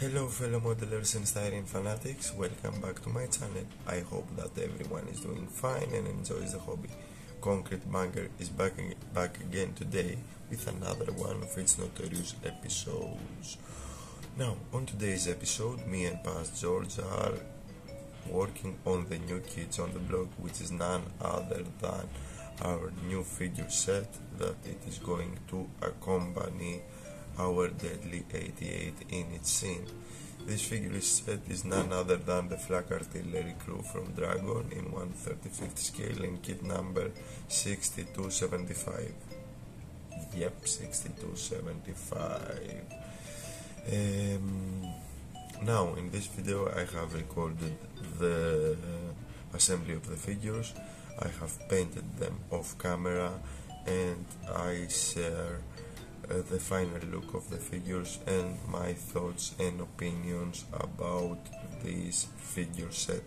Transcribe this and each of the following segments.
Hello fellow modelers and styling fanatics, welcome back to my channel. I hope that everyone is doing fine and enjoys the hobby. Concrete Banger is back again today with another one of its notorious episodes. Now, on today's episode, me and Past George are working on the new kids on the block, which is none other than our new figure set that it is going to accompany our deadly 88 in its scene. This figure set is none other than the Flak artillery crew from Dragon in 1/35 scale in kit number 6275. Yep, 6275. Now, in this video I have recorded the assembly of the figures. I have painted them off camera and I share the final look of the figures and my thoughts and opinions about this figure set.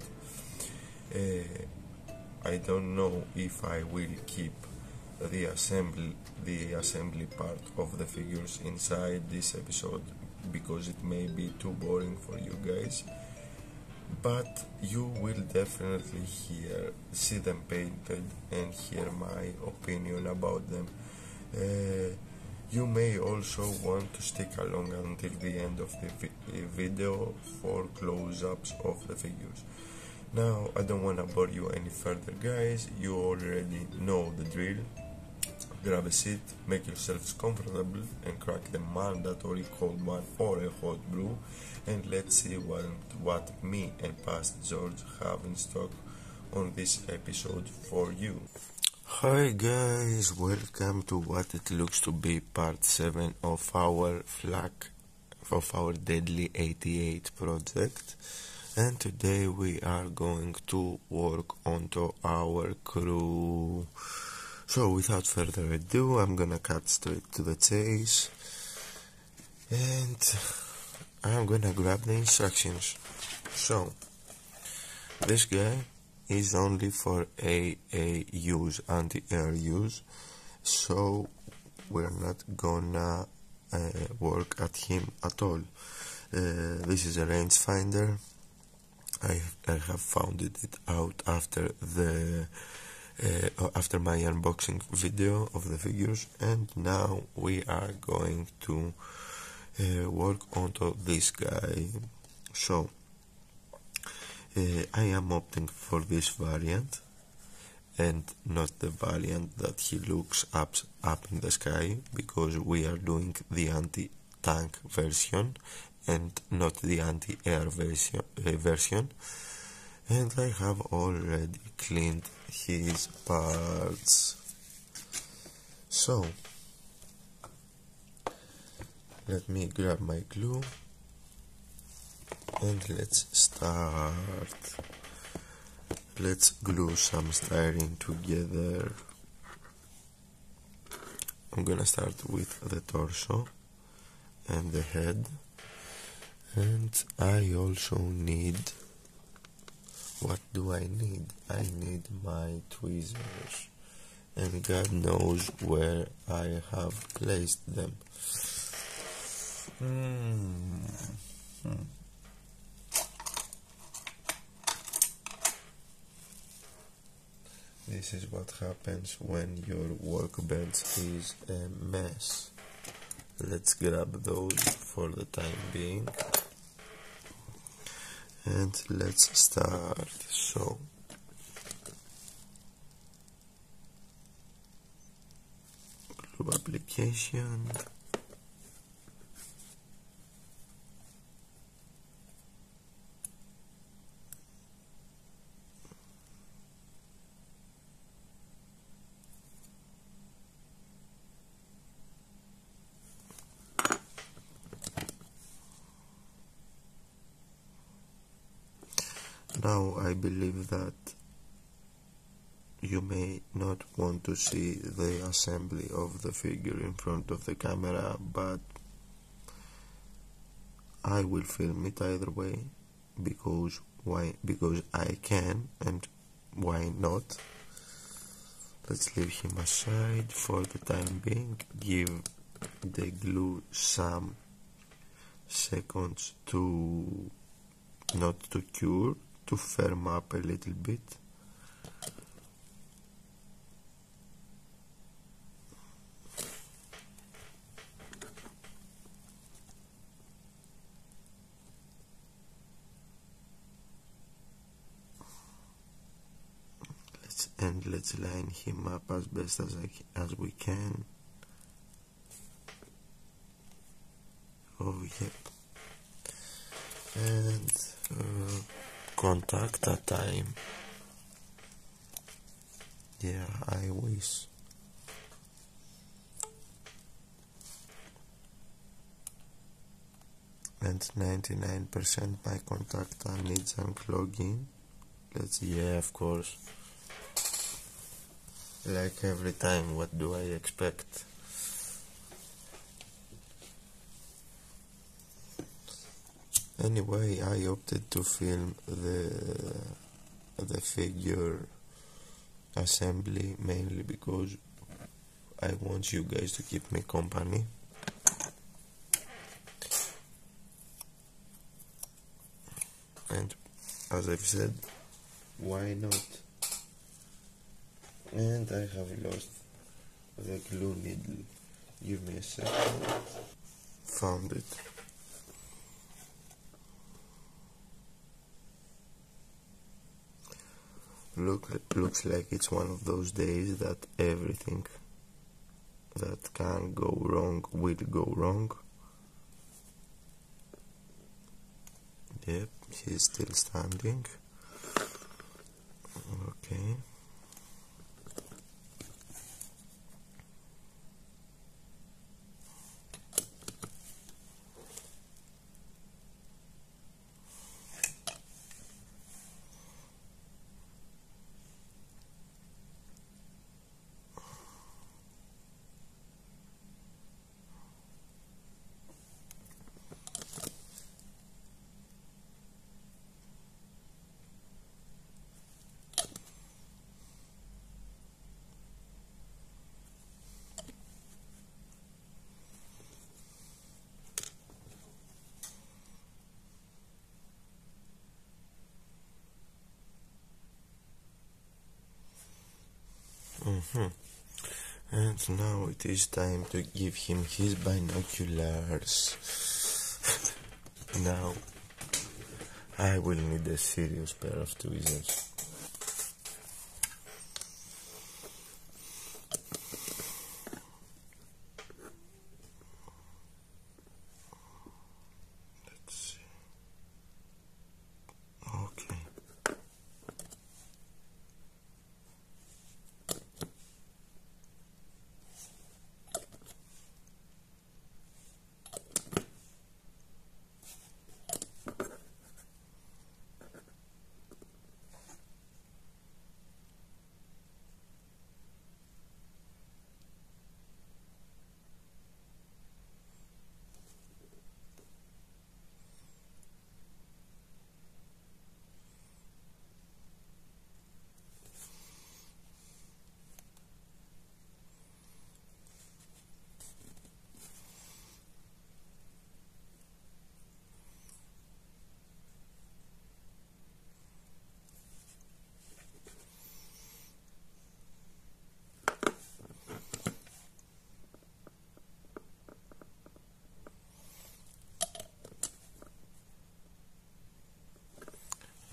I don't know if I will keep the assembly part of the figures inside this episode because it may be too boring for you guys, but you will definitely see them painted and hear my opinion about them. You may also want to stick along until the end of the video for close-ups of the figures. Now, I don't want to bore you any further, guys. You already know the drill. Grab a seat, make yourselves comfortable, and crack the mandatory cold one or a hot brew, and let's see what me and Past George have in stock on this episode for you. Hi guys, welcome to what it looks to be part 7 of our deadly 88 project, and today we are going to work onto our crew. So without further ado, I'm gonna cut straight to the chase and I'm gonna grab the instructions. So this guy is only for AA use, anti-air use, so we're not gonna work at him at all. This is a rangefinder. I have found it out after my unboxing video of the figures, and now we are going to work onto this guy. So I am opting for this variant and not the variant that he looks up in the sky, because we are doing the anti-tank version and not the anti-air version. And I have already cleaned his parts. So let me grab my glue and let's start. Let's glue some styrene together. I'm gonna start with the torso and the head, and I also need, what do I need? I need my tweezers, and God knows where I have placed them. This is what happens when your workbench is a mess. Let's grab those for the time being and let's start. So glue application, now I believe that you may not want to see the assembly of the figure in front of the camera, but I will film it either way, because I can, and why not? Let's leave him aside for the time being, give the glue some seconds to not to cure, to firm up a little bit. Let's line him up as best as we can. Oh yep. And contact that time. Yeah, I wish. And 99% my contact needs unclogging. Yeah, of course. Like every time, what do I expect? Anyway, I opted to film the figure assembly mainly because I want you guys to keep me company. And as I've said, why not? And I have lost the glue needle. Give me a second. Found it. Looks like it's one of those days that everything that can go wrong will go wrong. Yep, he's still standing. Okay. And now it is time to give him his binoculars. Now I will need a serious pair of tweezers. Let's see. Okay.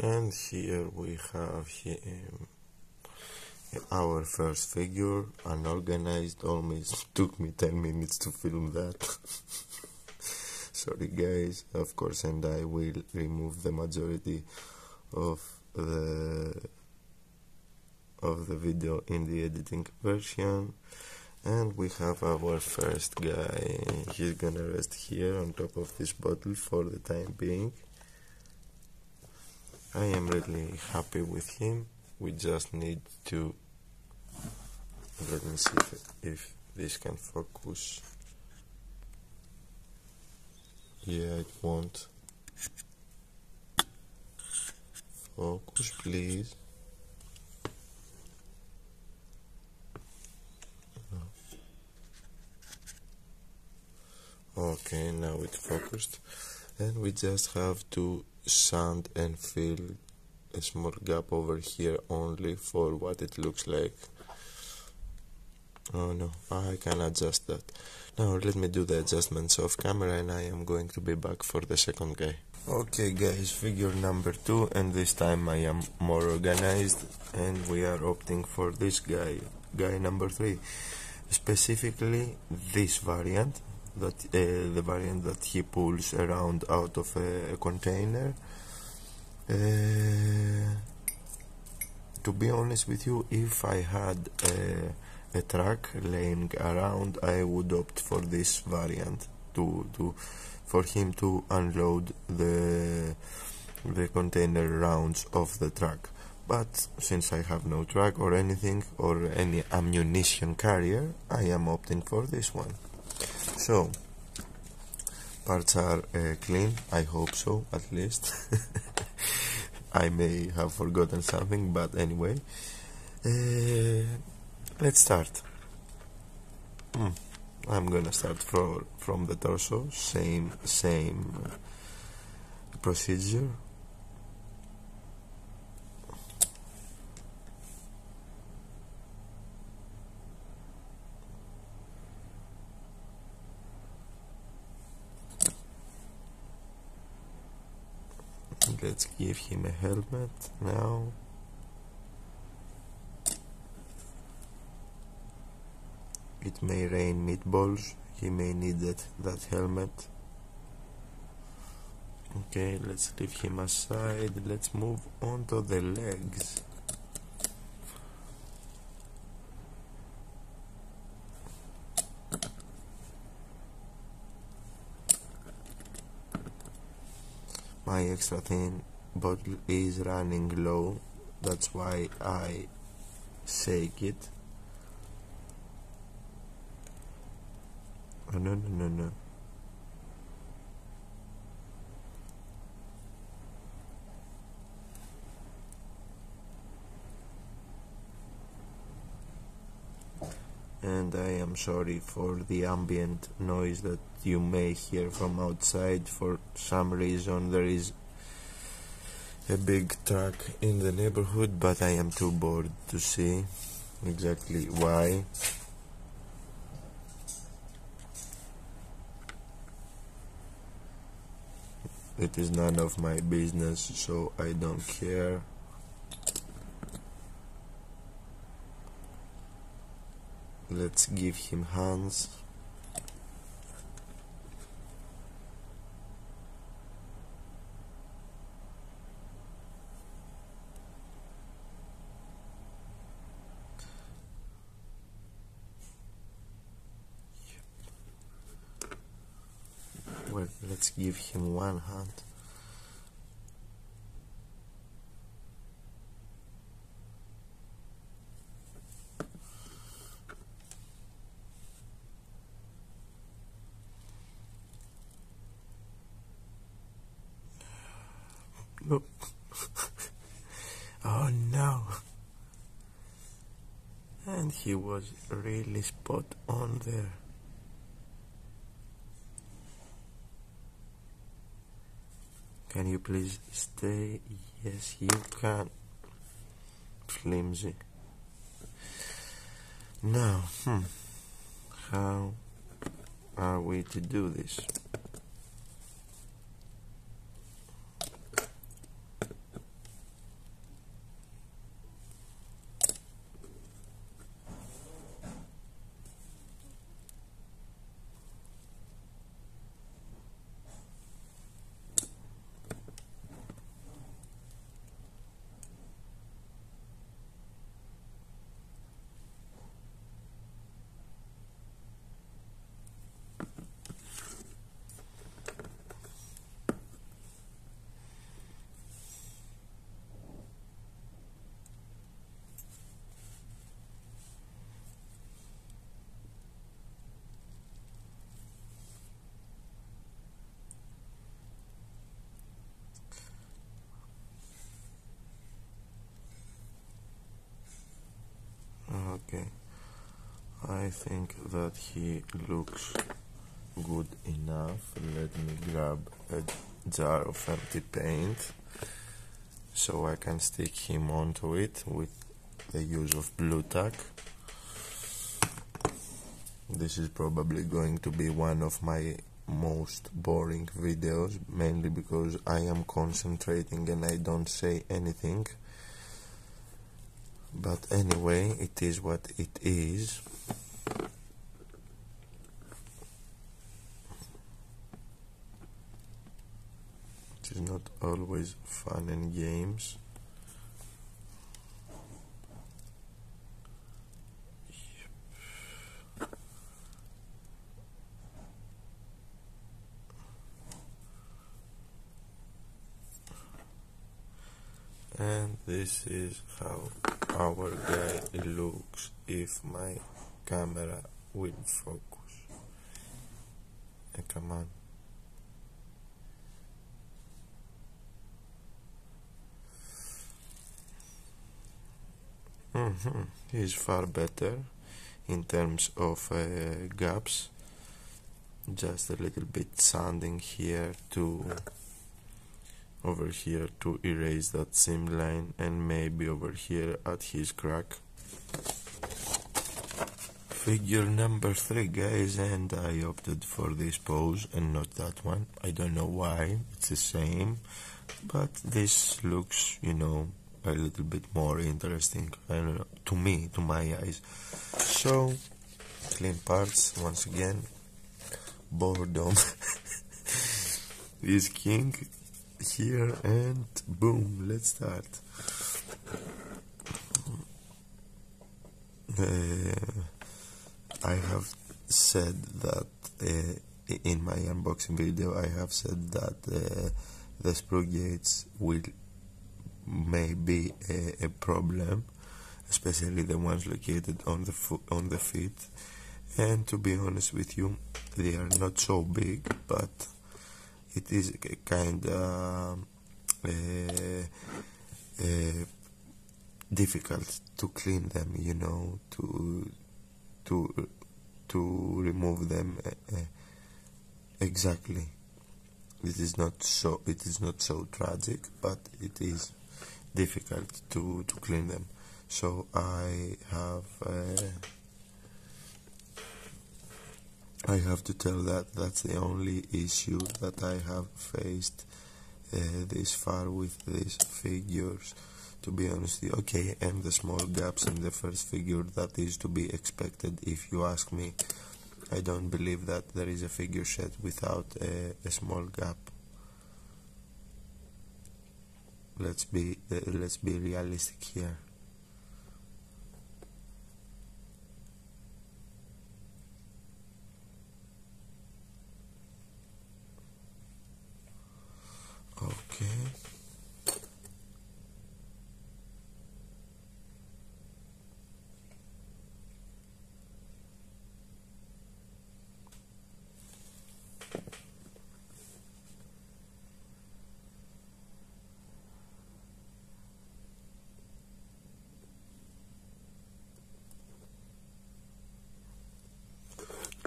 And here we have our first figure, unorganized. Almost took me 10 minutes to film that. Sorry guys, of course, and I will remove the majority of the video in the editing version. And we have our first guy. He's gonna rest here on top of this bottle for the time being. I am really happy with him. We just need to, let me see if this can focus. Yeah, it won't. Focus, please. Okay, now it's focused, and we just have to sand and fill a small gap over here only for what it looks like. Oh no, I can adjust that. Now let me do the adjustments off camera, and I am going to be back for the second guy. Okay guys, figure number 2, and this time I am more organized, and we are opting for this guy number 3, specifically this variant, that the variant that he pulls around out of a container. To be honest with you, if I had a truck laying around, I would opt for this variant for him to unload the container rounds of the truck. But since I have no truck or anything, or any ammunition carrier, I am opting for this one. So parts are clean, I hope so, at least. I may have forgotten something, but anyway, let's start. I'm gonna start from the torso, same procedure. Let's give him a helmet now. It may rain meatballs, he may need that helmet. Okay, let's leave him aside. Let's move on to the legs. My extra thin bottle is running low, that's why I shake it. Oh, no. And I am sorry for the ambient noise that you may hear from outside. For some reason there is a big truck in the neighborhood, but I am too bored to see exactly why. It is none of my business, so I don't care. Let's give him hands. Well, let's give him one hand. No. Oh no. And he was really spot on there. Can you please stay? Yes, you can. Flimsy. Now, how are we to do this? Okay, I think that he looks good enough. Let me grab a jar of empty paint so I can stick him onto it with the use of blue tack. This is probably going to be one of my most boring videos, mainly because I am concentrating and I don't say anything. But anyway, it is what it is. It is not always fun and games. And this is how our guy looks if my camera will focus. Come on. He's far better in terms of gaps. Just a little bit sanding here to over here to erase that seam line, and maybe over here at his crack. Figure number 3, guys, and I opted for this pose and not that one. I don't know why, it's the same, but this looks, you know, a little bit more interesting, I don't know, to me, to my eyes. So, clean parts once again. Boredom is king here, and boom, let's start. I have said that in my unboxing video, I have said that the screw gates may be a problem, especially the ones located on the feet. And to be honest with you, they are not so big, but it is kind of difficult to clean them, you know, to remove them exactly. It is not so tragic, but it is difficult to clean them. So I have to tell that that's the only issue that I have faced this far with these figures, to be honest with you. Okay, and the small gaps in the first figure, that is to be expected if you ask me. I don't believe that there is a figure set without a small gap. Let's be realistic here. Okay.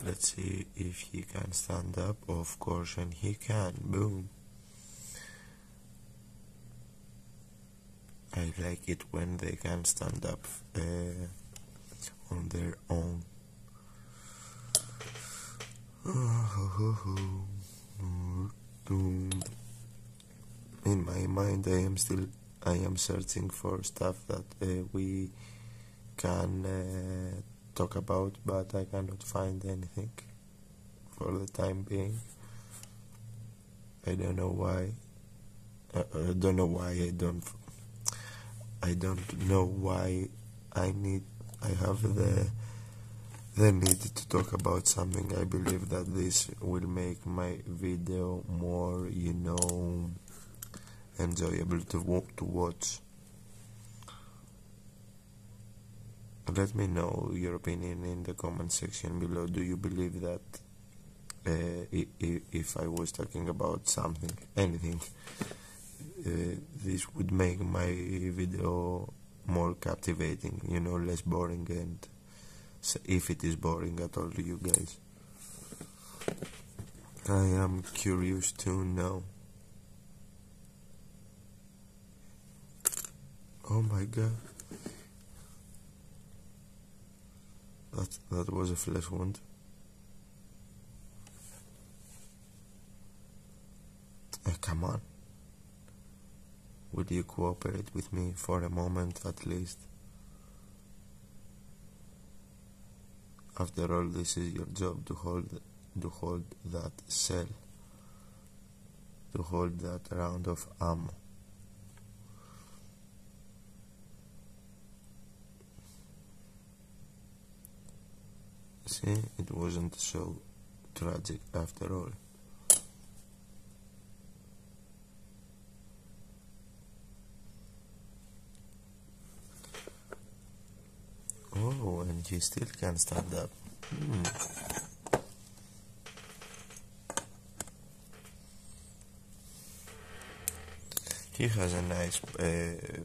Let's see if he can stand up. Of course, and he can. Boom. I like it when they can stand up on their own. In my mind, I am searching for stuff that we can talk about, but I cannot find anything for the time being. I don't know why. I don't know why I have the need to talk about something. I believe that this will make my video more, you know, enjoyable to watch. Let me know your opinion in the comment section below. Do you believe that if I was talking about something, anything, this would make my video more captivating, you know, less boring, and if it is boring at all to you guys? I am curious to know. Oh my god. That was a flesh wound. Come on. Would you cooperate with me for a moment at least? After all, this is your job to hold that cell, to hold that round of ammo. See, it wasn't so tragic after all. Oh, and he still can stand up. He has a nice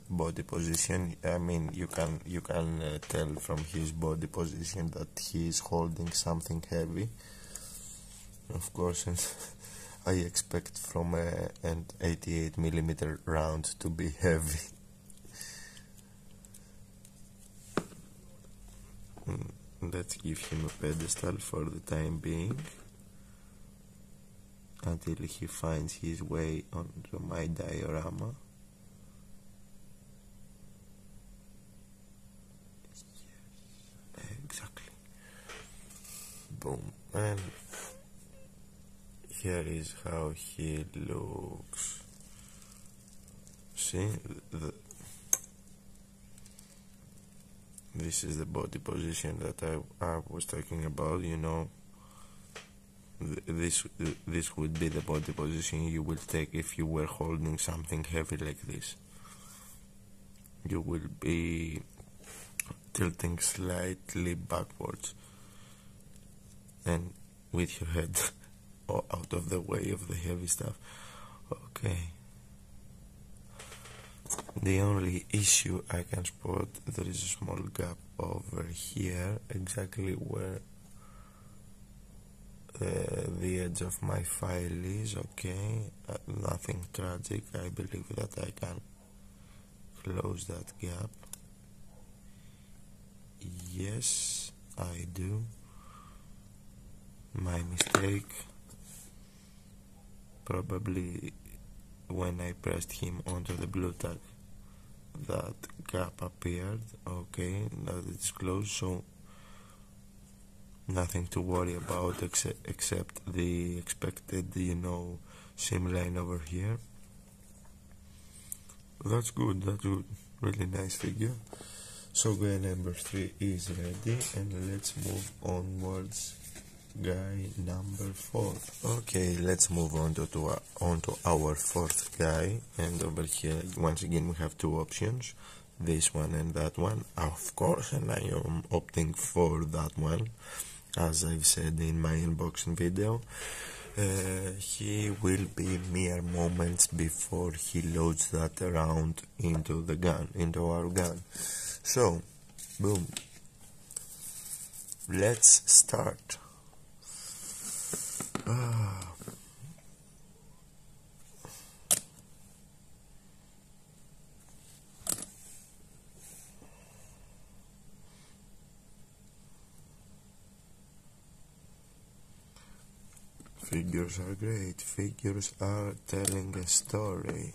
body position. I mean, you can tell from his body position that he is holding something heavy. Of course, and I expect from an 88mm round to be heavy. Let's give him a pedestal for the time being until he finds his way onto my diorama. Yes, exactly. Boom. And here is how he looks. See? This is the body position that I was talking about, you know. This would be the body position you will take if you were holding something heavy like this. You will be tilting slightly backwards and with your head out of the way of the heavy stuff. Okay. The only issue I can spot, there is a small gap over here, exactly where the edge of my file is. Okay, nothing tragic. I believe that I can close that gap. Yes, I do. My mistake. Probably when I pressed him onto the blue tag, that gap appeared. Okay, now it's closed, so nothing to worry about except the expected, you know, seam line over here. That's good, really nice figure. So guy number 3 is ready, and let's move onwards. Guy number 4. Okay, let's move on to our fourth guy, and over here once again we have two options, this one and that one, of course, and I am opting for that one, as I've said in my unboxing video. He will be mere moments before he loads that round into the gun, into our gun. So, boom, let's start. Figures are great. Figures are telling a story.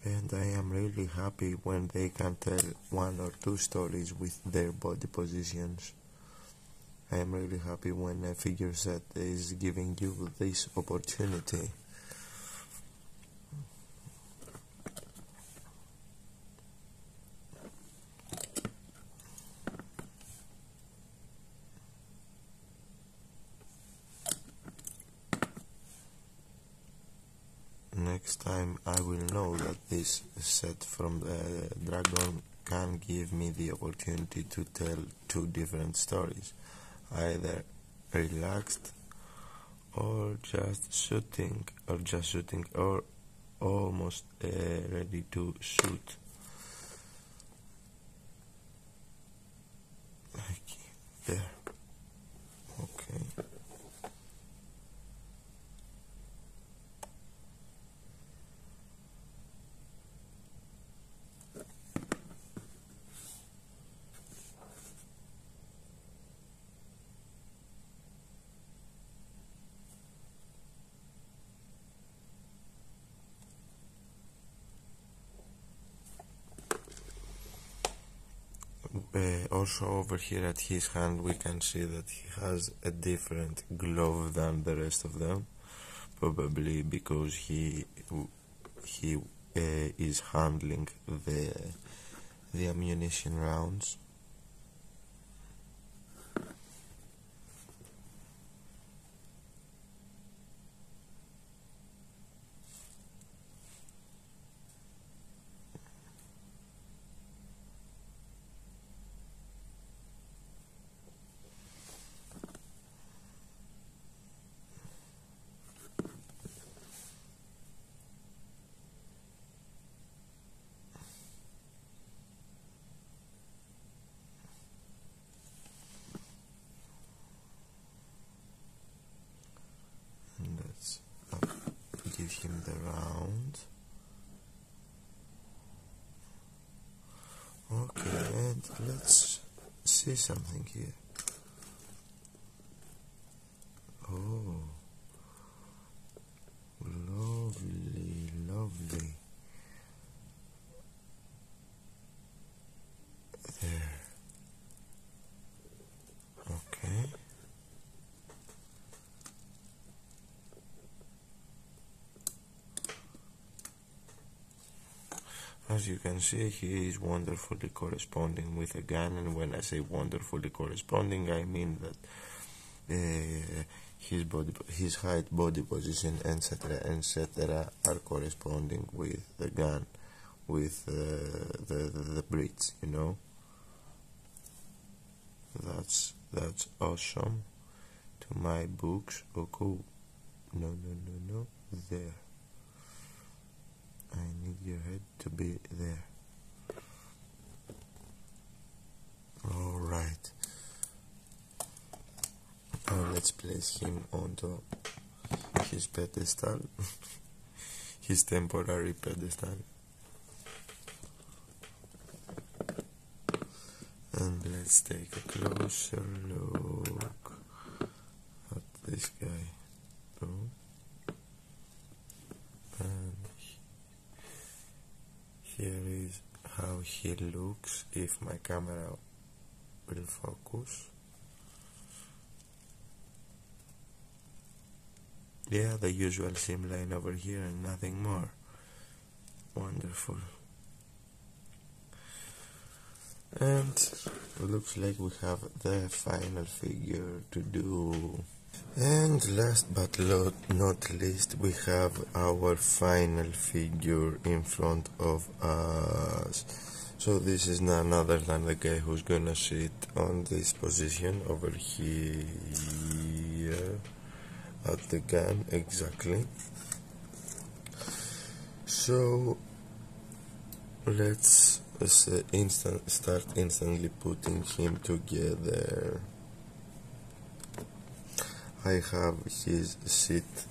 And I am really happy when they can tell one or two stories with their body positions. I am really happy when a figure set is giving you this opportunity. Next time I will know that this set from the dragon can give me the opportunity to tell two different stories, either relaxed or just shooting, or almost ready to shoot. Like there. Okay. Also over here at his hand we can see that he has a different glove than the rest of them, probably because he is handling the ammunition rounds. Let's give him the round. Okay, and let's see something here. Oh, lovely, lovely. There. Okay. As you can see, he is wonderfully corresponding with a gun, and when I say wonderfully corresponding, I mean that his height, body position, etc., are corresponding with the gun, with the breech. You know, that's awesome. To my books. Oh, cool. No, there. I need your head to be there. Alright. Now let's place him onto his pedestal. His temporary pedestal. And let's take a closer look at this guy. Boom. And here is how he looks if my camera will focus. Yeah, the usual seam line over here and nothing more. Wonderful. And looks like we have the final figure to do. And last but not least, we have our final figure in front of us. So this is none other than the guy who's gonna sit on this position over here at the gun, exactly. So let's start instantly putting him together. I have his seat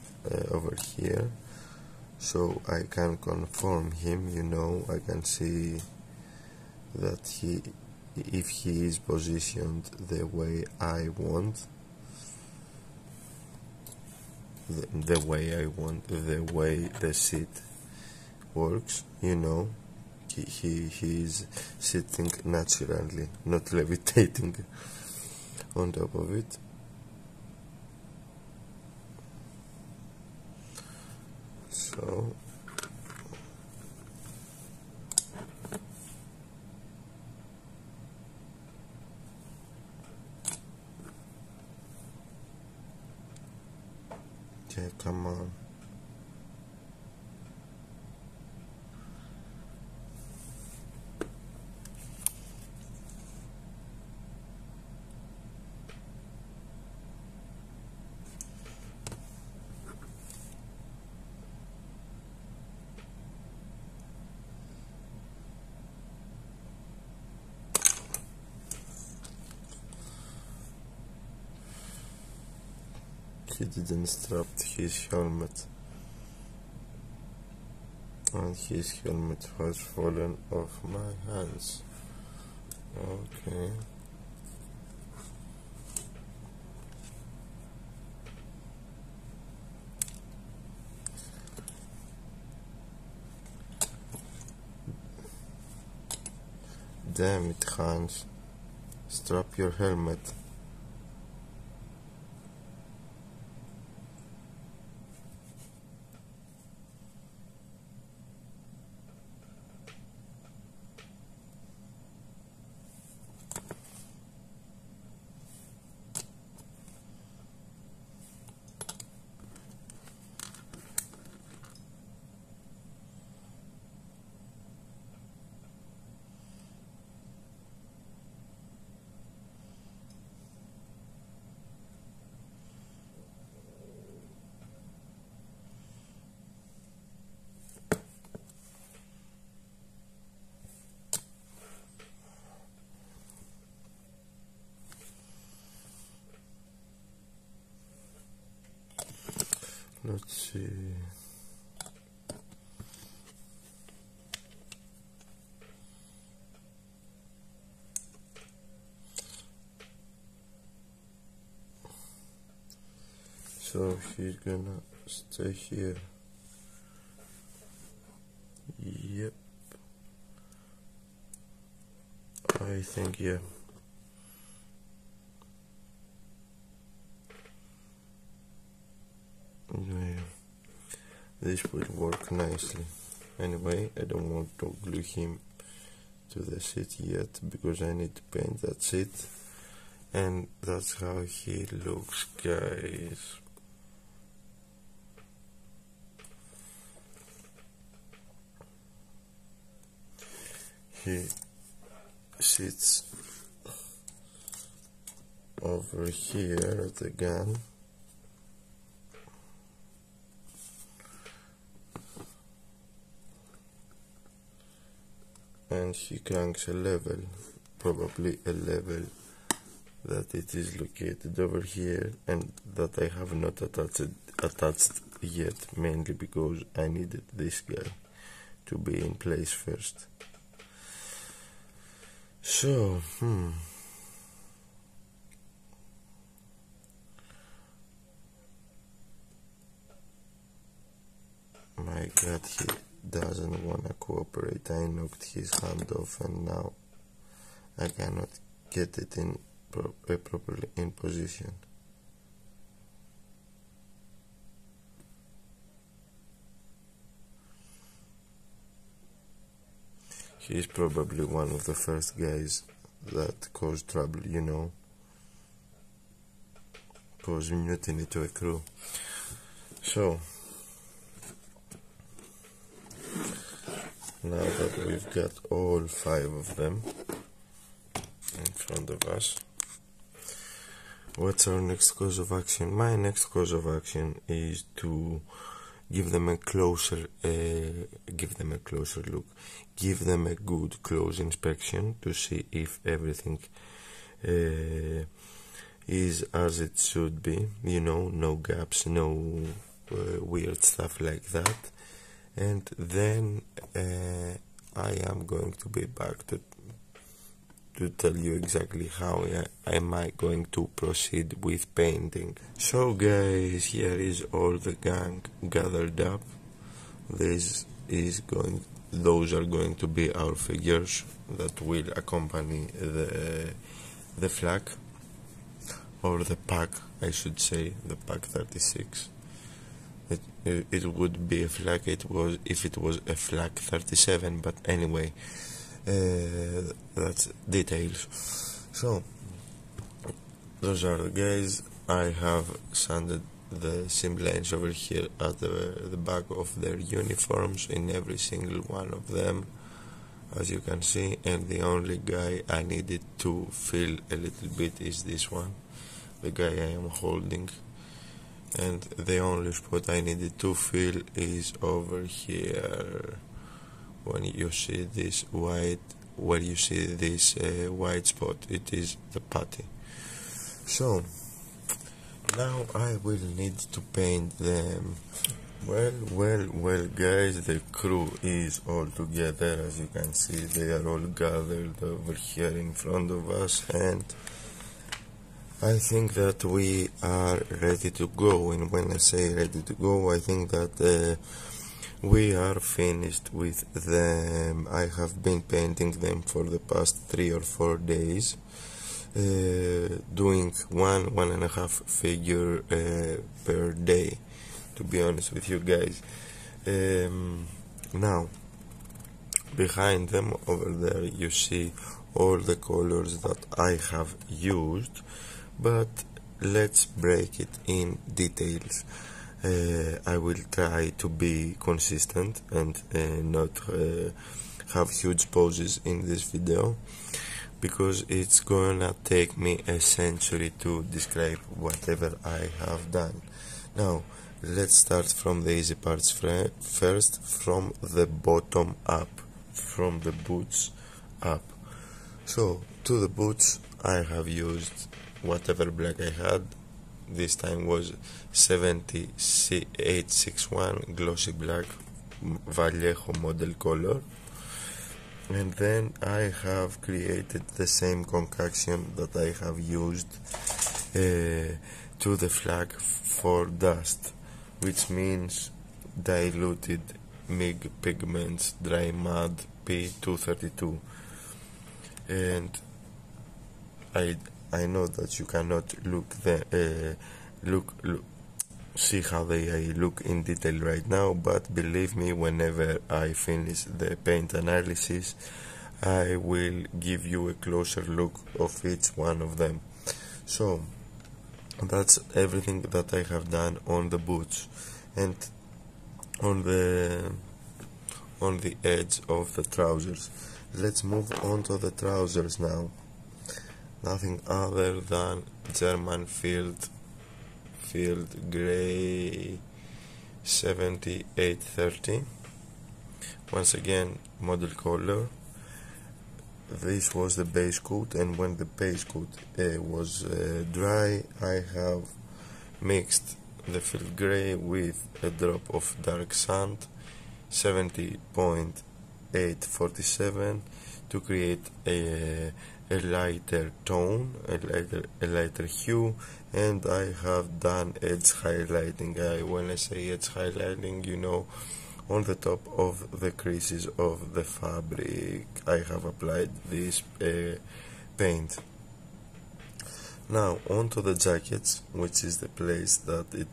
over here, so I can conform him. You know, I can see that if he is positioned the way I want, the way the seat works, you know, he is sitting naturally, not levitating on top of it. So yeah, come on. He didn't strap his helmet, and his helmet has fallen off my hands. Okay. Damn it, Hans. Strap your helmet. Let's see. So he's gonna stay here. Yep. I think, yeah. Anyway, this will work nicely. Anyway, I don't want to glue him to the seat yet because I need to paint that seat, and that's how he looks, guys. He sits over here at the gun, and he cranks a level, probably a level that it is located over here and that I have not attached yet, mainly because I needed this guy to be in place first. So, my god, he doesn't wanna cooperate. I knocked his hand off and now I cannot get it in properly in position. He's probably one of the first guys that cause trouble, you know, cause mutiny to a crew. So, now that we've got all 5 of them in front of us, what's our next course of action? My next course of action is to give them a closer look, give them a good close inspection to see if everything is as it should be, you know, no gaps, no weird stuff like that. And then I am going to be back to tell you exactly how I am going to proceed with painting. So guys, here is all the gang gathered up. Those are going to be our figures that will accompany the Flak, or the pack, I should say, the pack 36. It would be a Flak if it was a Flak 37, but anyway, that's details. So those are the guys. I have sanded the seam lines over here at the back of their uniforms in every single one of them, as you can see, and the only guy I needed to fill a little bit is this one, the guy I am holding, and the only spot I needed to fill is over here. When you see this white, where you see this white spot, it is the patty. So now I will need to paint them. Well guys, the crew is all together. As you can see, they are all gathered over here in front of us, and I think that we are ready to go. And when I say ready to go, I think that we are finished with them. I have been painting them for the past 3 or 4 days, doing one and a half figure per day, to be honest with you guys. Now, behind them over there you see all the colors that I have used, but let's break it in details. I will try to be consistent and not have huge pauses in this video, because it's gonna take me a century to describe whatever I have done. Now, let's start from the easy parts first, from the bottom up, from the boots up. So, to the boots I have used whatever black I had. This time was 7861 glossy black Vallejo model color, and then I have created the same concoction that I have used to the Flak for dust, which means diluted MIG pigments dry mud P232. And I know that you cannot see how they look in detail right now, but believe me, whenever I finish the paint analysis, I will give you a closer look of each one of them. So that's everything that I have done on the boots, and on the edge of the trousers. Let's move on to the trousers now. Nothing other than German field grey 7830. Once again, model color. This was the base coat, and when the base coat was dry, I have mixed the field grey with a drop of dark sand 70.847 to create a lighter tone, a lighter hue, and I have done edge highlighting. When I say edge highlighting, you know, on the top of the creases of the fabric I have applied this paint. Now onto the jackets, which is the place that it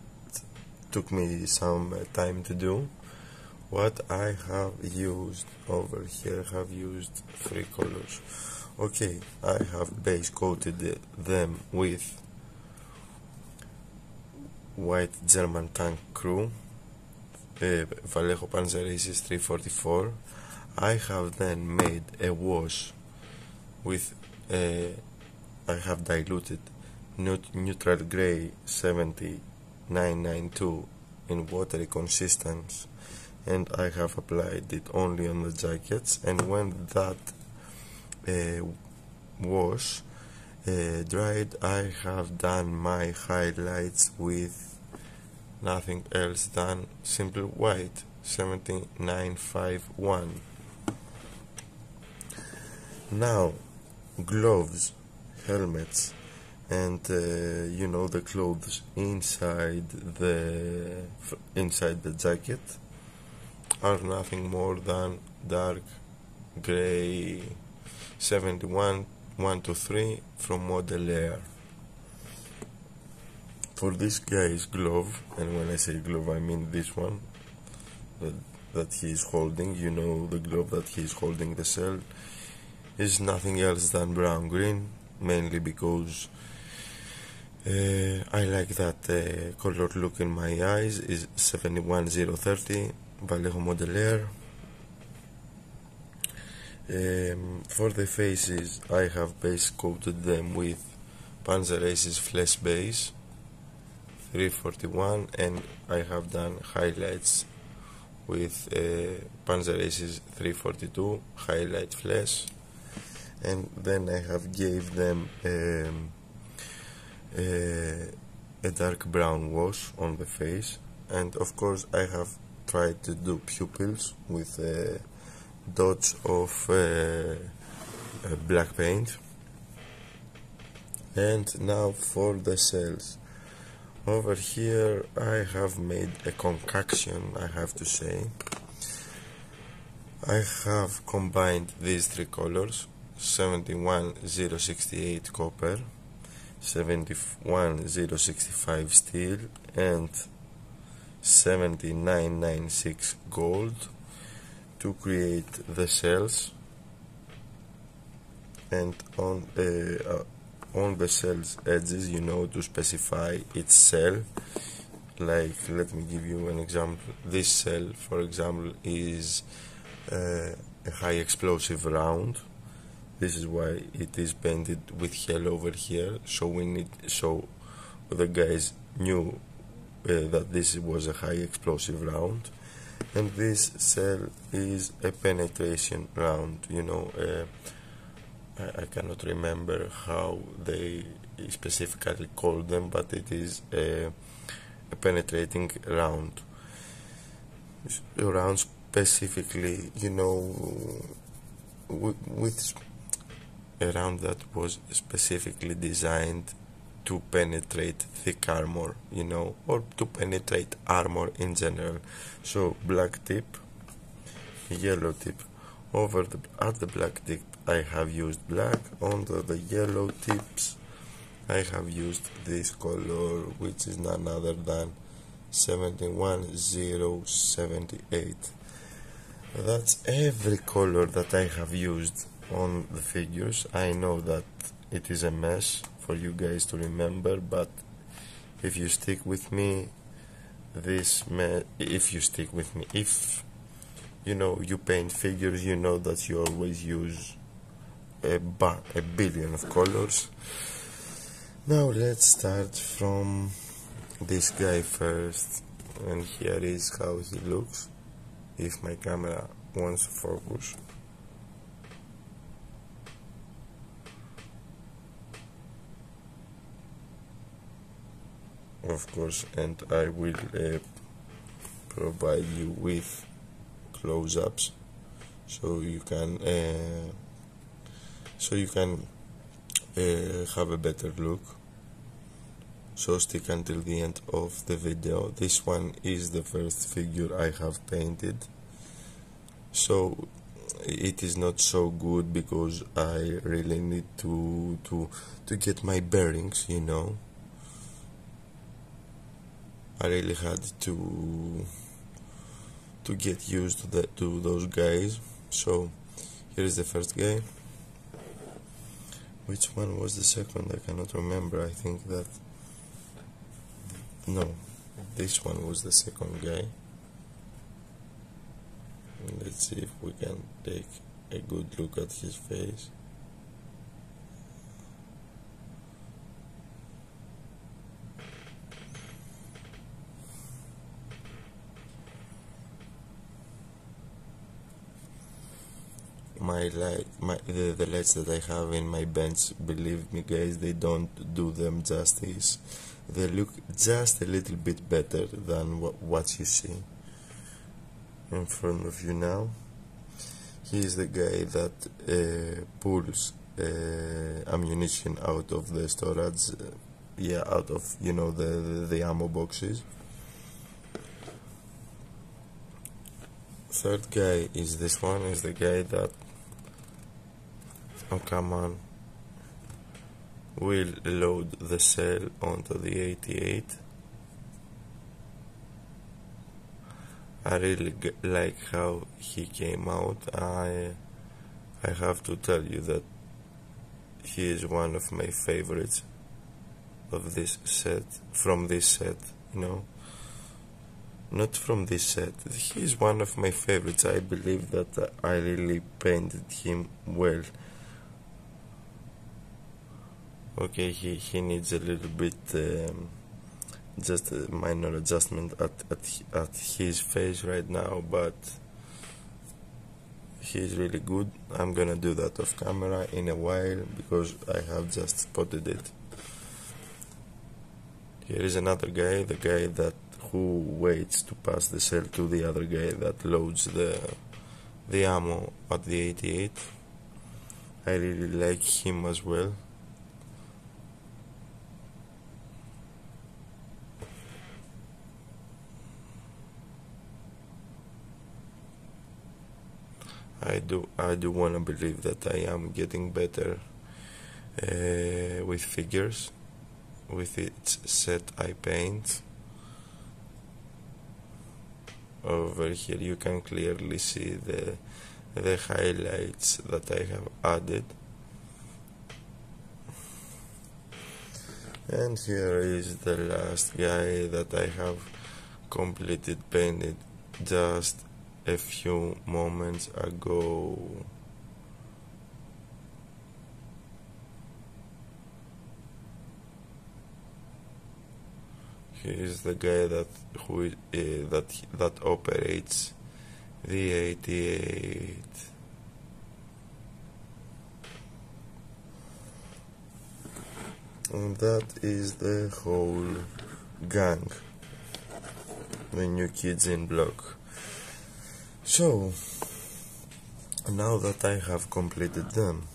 took me some time to do. What I have used over here, have used three colors. Okay, I have base coated them with white German tank crew, Vallejo Panzeraces 344. I have then made a wash with I have diluted neutral grey 7992 in watery consistency, and I have applied it only on the jackets. And when that wash dried, I have done my highlights with nothing else than simple white 7951. Now, gloves, helmets, and you know, the clothes inside the jacket are nothing more than dark grey 71-123 from Model Air. For this guy's glove, and when I say glove I mean this one that he is holding, you know, the glove that he is holding, the cell, is nothing else than brown green, mainly because I like that color look in my eyes. Is 71030 Vallejo Model Air. For the faces, I have base coated them with Panzeraces Flesh Base 341, and I have done highlights with Panzeraces 342 highlight flesh, and then I have gave them a dark brown wash on the face, and of course I have tried to do pupils with dots of black paint. And now for the cells. Over here I have made a concoction, I have to say. I have combined these three colors, 71068 copper, 71065 steel, and 7996 gold to create the cells. And on the cell's edges, to specify its cell. Like, let me give you an example. This cell, for example, is a high explosive round. This is why it is painted with yellow over here, so the guys knew that this was a high explosive round. And this cell is a penetration round. I cannot remember how they specifically call them, but it is a penetrating round. Round specifically, with a round that was specifically designed to penetrate thick armor, or to penetrate armor in general. So black tip, yellow tip. At the black tip I have used black. On the yellow tips I have used this color, which is none other than 71078. That's every color that I have used on the figures. I know that it is a mess for you guys to remember, but if you stick with me, if you paint figures, that you always use a billion of colors. Now let's start from this guy first, and here is how he looks, if my camera wants to focus. Of course, and I will provide you with close-ups so you can have a better look. So stick until the end of the video. This one is the first figure I have painted, so it is not so good because I really need to get my bearings. I really had to get used to those guys. So here is the first guy. Which one was the second? I cannot remember. I think that no, this one was the second guy. Let's see if we can take a good look at his face. The lights that I have in my bench, believe me guys, they don't do them justice. They look just a little bit better than what you see in front of you now. He is the guy that pulls ammunition out of the storage, out of the ammo boxes. Third guy is this one, is the guy that, oh come on, will load the cell onto the 88. I really like how he came out. I have to tell you that he is one of my favorites of this set, from this set, not from this set. He is one of my favorites. I believe that I really painted him well. Okay, he needs a little bit, just a minor adjustment at his face right now, but he is really good. I'm gonna do that off camera in a while because I have just spotted it. Here is another guy, the guy who waits to pass the cell to the other guy that loads the ammo at the 88. I really like him as well. I do wanna believe that I am getting better with figures, with each set I paint. Over here you can clearly see the highlights that I have added. And here is the last guy that I have completed painted just a few moments ago. He is the guy that operates the 88. And that is the whole gang, the new kids in block. So now that I have completed them,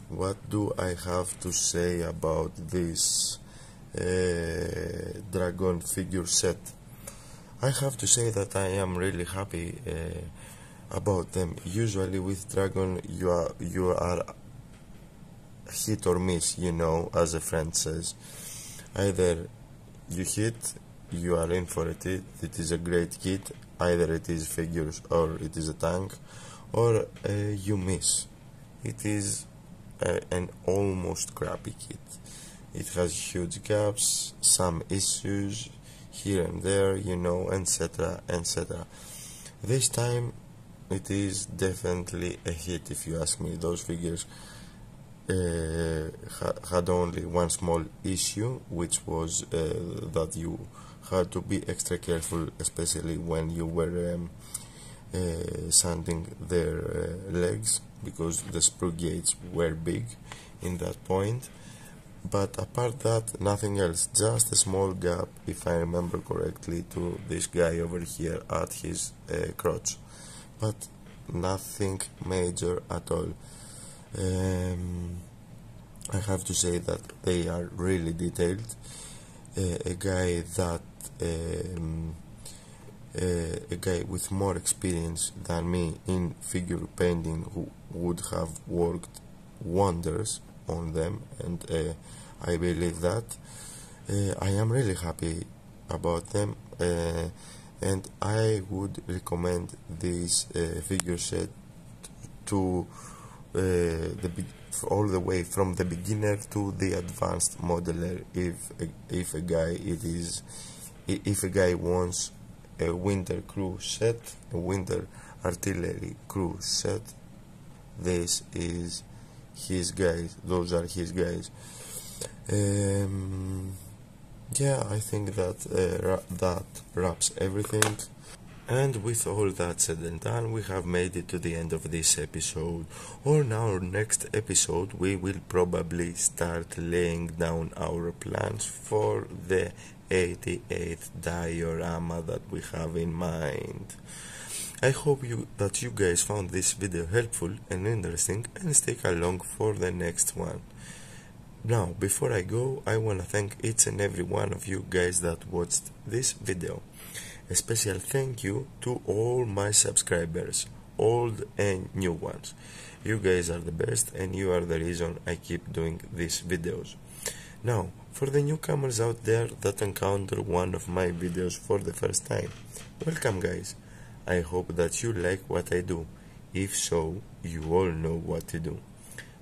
what do I have to say about this dragon figure set? I have to say that I am really happy about them. Usually with dragon you are hit or miss, you know, as a friend says. Either you hit, you are in for it, it is a great kit, either it is figures or it is a tank, or you miss, it is an almost crappy kit. It has huge gaps, some issues here and there, you know, etc, etc. This time it is definitely a hit, if you ask me. Those figures had only one small issue, which was that you had to be extra careful, especially when you were sanding their legs, because the sprue gates were big in that point. But apart that, nothing else, just a small gap, if I remember correctly, to this guy over here at his crotch, but nothing major at all. I have to say that they are really detailed. A guy with more experience than me in figure painting who would have worked wonders on them, and I believe that. I am really happy about them, and I would recommend this figure set to all the way from the beginner to the advanced modeler. If a guy wants a winter crew set, a winter artillery crew set, this is his guys, those are his guys. Yeah, I think that wraps everything. And with all that said and done, we have made it to the end of this episode. On our next episode, we will probably start laying down our plans for the 88th diorama that we have in mind. I hope that you guys found this video helpful and interesting, and stick along for the next one. Now, before I go, I wanna thank each and every one of you guys that watched this video. A special thank you to all my subscribers, old and new ones. You guys are the best, and you are the reason I keep doing these videos. Now, for the newcomers out there that encounter one of my videos for the first time, welcome guys. I hope that you like what I do. If so, you all know what to do.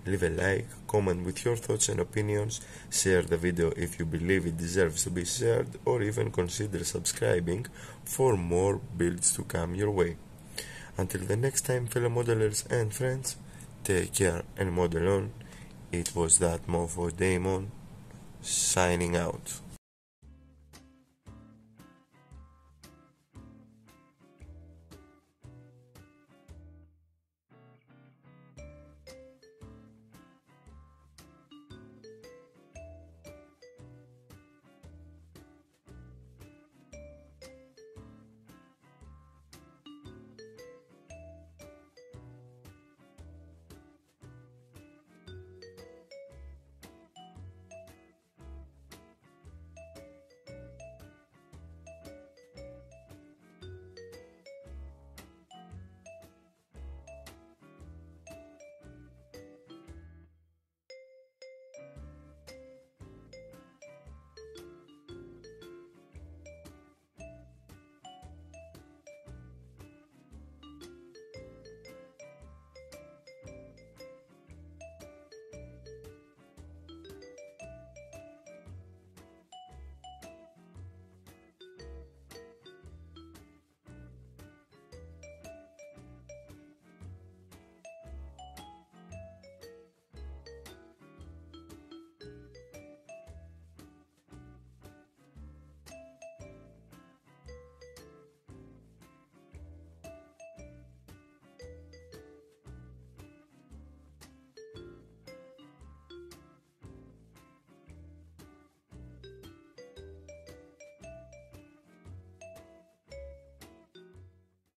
Leave a like, comment with your thoughts and opinions, share the video if you believe it deserves to be shared, or even consider subscribing for more builds to come your way. Until the next time, fellow modelers and friends, take care and model on. It was that mofo Damon, signing out.